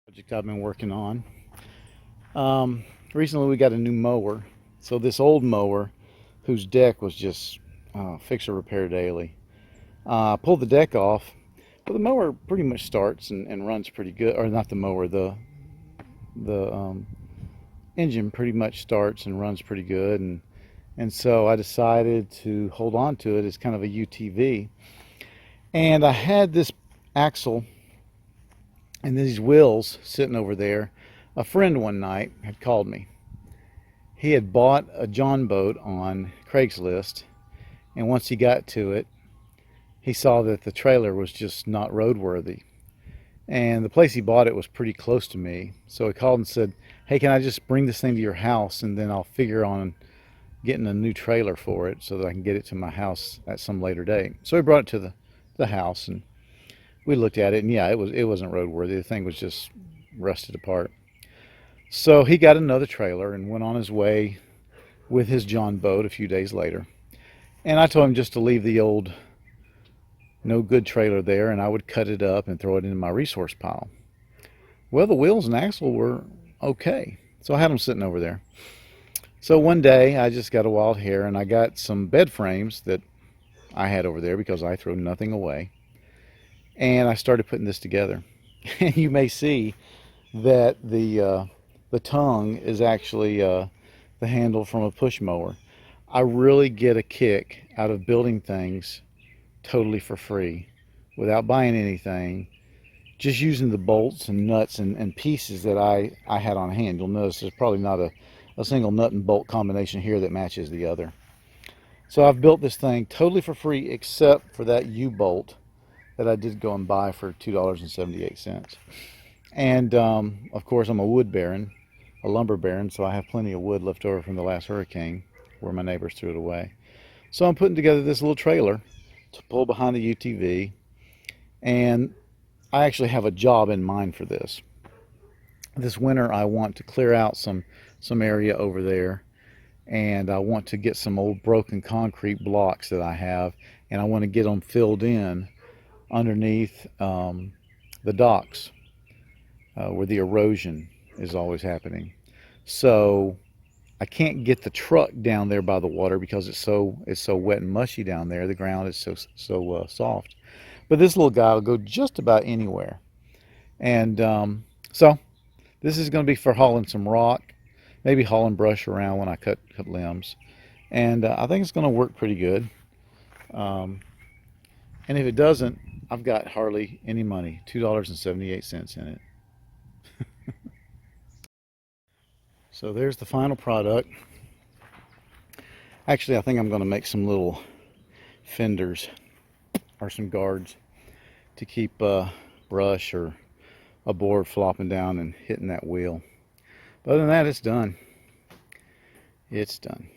Project I've been working on. Recently we got a new mower. So this old mower, whose deck was just fix or repair daily. Pulled the deck off, but the mower pretty much starts and runs pretty good. Or not the mower, the engine pretty much starts and runs pretty good. And so I decided to hold on to it as kind of a UTV. And I had this axle and these wheels sitting over there. A friend one night had called me. He had bought a John boat on Craigslist, and once he got to it, he saw that the trailer was just not roadworthy. And the place he bought it was pretty close to me. So he called and said, "Hey, can I just bring this thing to your house and then I'll figure on getting a new trailer for it so that I can get it to my house at some later date." So he brought it to the house, and we looked at it, and yeah, it wasn't roadworthy. The thing was just rusted apart. So he got another trailer and went on his way with his John boat a few days later. And I told him just to leave the old no good trailer there, and I would cut it up and throw it into my resource pile. Well, the wheels and axle were okay, so I had them sitting over there. So one day I just got a wild hair, and I got some bed frames that I had over there because I throw nothing away. And I started putting this together. And you may see that the tongue is actually the handle from a push mower. I really get a kick out of building things totally for free without buying anything, just using the bolts and nuts and pieces that I had on hand. You'll notice there's probably not a single nut and bolt combination here that matches the other. So I've built this thing totally for free except for that U-bolt that I did go and buy for $2.78. And of course I'm a wood baron, a lumber baron, so I have plenty of wood left over from the last hurricane where my neighbors threw it away. So I'm putting together this little trailer to pull behind the UTV, and I actually have a job in mind for this. This winter I want to clear out some area over there, and I want to get some old broken concrete blocks that I have, and I want to get them filled in underneath the docks where the erosion is always happening. So I can't get the truck down there by the water because it's so wet and mushy down there. The ground is so soft. But this little guy will go just about anywhere. And so this is going to be for hauling some rock, maybe hauling brush around when I cut limbs. And I think it's going to work pretty good. And if it doesn't, I've got hardly any money, $2.78 in it. So there's the final product. Actually, I think I'm going to make some little fenders or some guards to keep brush or a board flopping down and hitting that wheel. But other than that, it's done. It's done.